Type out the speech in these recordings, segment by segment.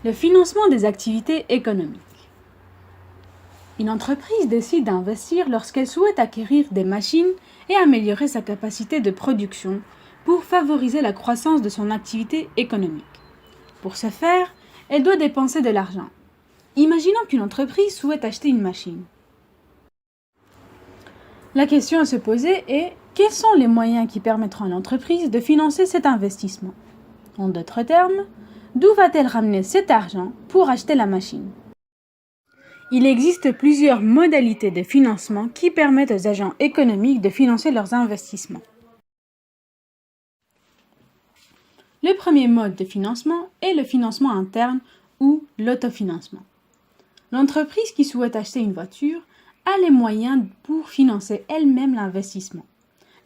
Le financement des activités économiques. Une entreprise décide d'investir lorsqu'elle souhaite acquérir des machines et améliorer sa capacité de production pour favoriser la croissance de son activité économique. Pour ce faire, elle doit dépenser de l'argent. Imaginons qu'une entreprise souhaite acheter une machine. La question à se poser est: quels sont les moyens qui permettront à l'entreprise de financer cet investissement? En d'autres termes, d'où va-t-elle ramener cet argent pour acheter la machine? Il existe plusieurs modalités de financement qui permettent aux agents économiques de financer leurs investissements. Le premier mode de financement est le financement interne ou l'autofinancement. L'entreprise qui souhaite acheter une voiture a les moyens pour financer elle-même l'investissement.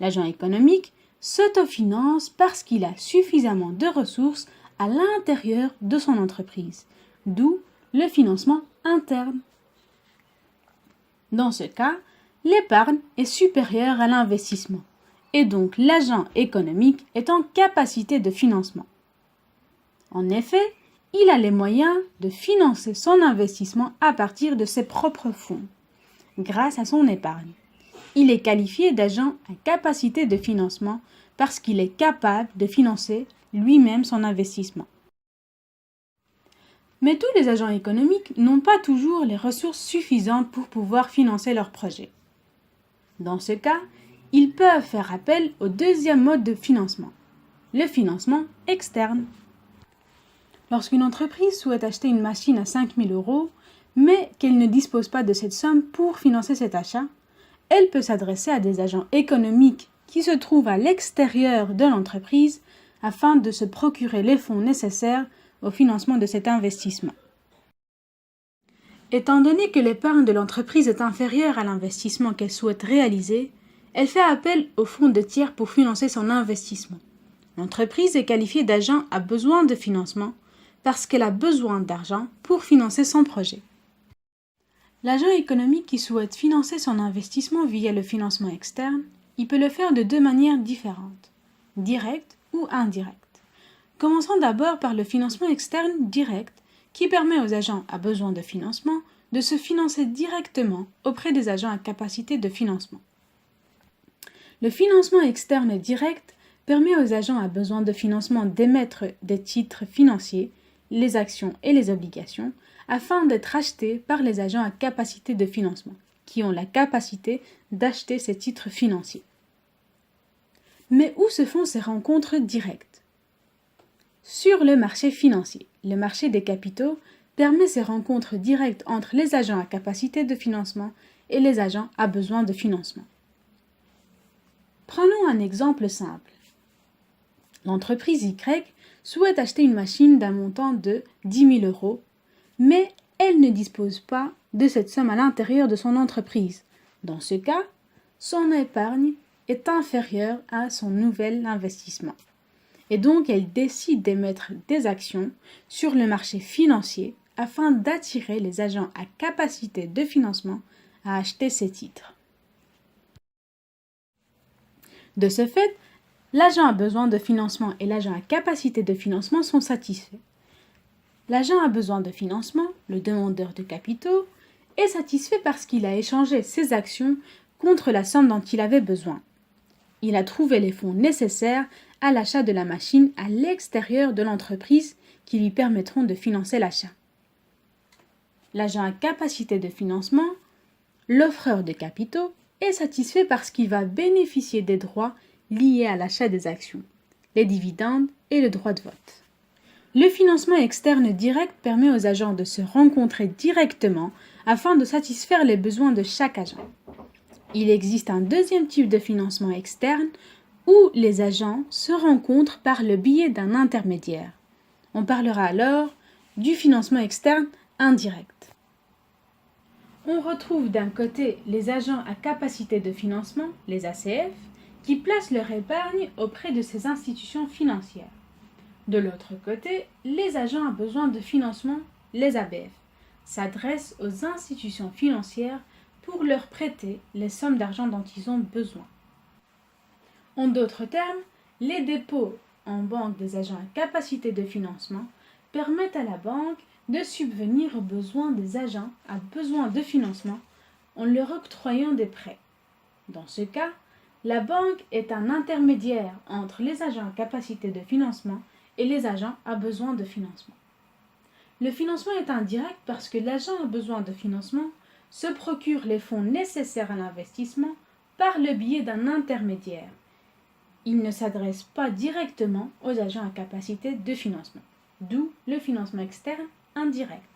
L'agent économique s'autofinance parce qu'il a suffisamment de ressources à l'intérieur de son entreprise, d'où le financement interne. Dans ce cas, l'épargne est supérieure à l'investissement et donc l'agent économique est en capacité de financement. En effet, il a les moyens de financer son investissement à partir de ses propres fonds, grâce à son épargne. Il est qualifié d'agent à capacité de financement parce qu'il est capable de financer lui-même son investissement. Mais tous les agents économiques n'ont pas toujours les ressources suffisantes pour pouvoir financer leurs projets. Dans ce cas, ils peuvent faire appel au deuxième mode de financement, le financement externe. Lorsqu'une entreprise souhaite acheter une machine à 5 000 €, mais qu'elle ne dispose pas de cette somme pour financer cet achat, elle peut s'adresser à des agents économiques qui se trouvent à l'extérieur de l'entreprise afin de se procurer les fonds nécessaires au financement de cet investissement. Étant donné que l'épargne de l'entreprise est inférieure à l'investissement qu'elle souhaite réaliser, elle fait appel aux fonds de tiers pour financer son investissement. L'entreprise est qualifiée d'agent à besoin de financement parce qu'elle a besoin d'argent pour financer son projet. L'agent économique qui souhaite financer son investissement via le financement externe, il peut le faire de deux manières différentes, directe ou indirecte. Commençons d'abord par le financement externe direct qui permet aux agents à besoin de financement de se financer directement auprès des agents à capacité de financement. Le financement externe direct permet aux agents à besoin de financement d'émettre des titres financiers, les actions et les obligations, afin d'être achetés par les agents à capacité de financement, qui ont la capacité d'acheter ces titres financiers. Mais où se font ces rencontres directes? Sur le marché financier, le marché des capitaux permet ces rencontres directes entre les agents à capacité de financement et les agents à besoin de financement. Prenons un exemple simple. L'entreprise Y souhaite acheter une machine d'un montant de 10 000 €, mais elle ne dispose pas de cette somme à l'intérieur de son entreprise. Dans ce cas, son épargne est inférieure à son nouvel investissement. Et donc, elle décide d'émettre des actions sur le marché financier afin d'attirer les agents à capacité de financement à acheter ces titres. De ce fait, l'agent à besoin de financement et l'agent à capacité de financement sont satisfaits. L'agent à besoin de financement, le demandeur de capitaux, est satisfait parce qu'il a échangé ses actions contre la somme dont il avait besoin. Il a trouvé les fonds nécessaires à l'achat de la machine à l'extérieur de l'entreprise qui lui permettront de financer l'achat. L'agent à capacité de financement, l'offreur de capitaux, est satisfait parce qu'il va bénéficier des droits liés à l'achat des actions, les dividendes et le droit de vote. Le financement externe direct permet aux agents de se rencontrer directement afin de satisfaire les besoins de chaque agent. Il existe un deuxième type de financement externe où les agents se rencontrent par le biais d'un intermédiaire. On parlera alors du financement externe indirect. On retrouve d'un côté les agents à capacité de financement, les ACF, qui placent leur épargne auprès de ces institutions financières. De l'autre côté, les agents à besoin de financement, les ABF, s'adressent aux institutions financières pour leur prêter les sommes d'argent dont ils ont besoin. En d'autres termes, les dépôts en banque des agents à capacité de financement permettent à la banque de subvenir aux besoins des agents à besoin de financement en leur octroyant des prêts. Dans ce cas, la banque est un intermédiaire entre les agents à capacité de financement et les agents à besoin de financement. Le financement est indirect parce que l'agent à besoin de financement se procure les fonds nécessaires à l'investissement par le biais d'un intermédiaire. Il ne s'adresse pas directement aux agents à capacité de financement, d'où le financement externe indirect.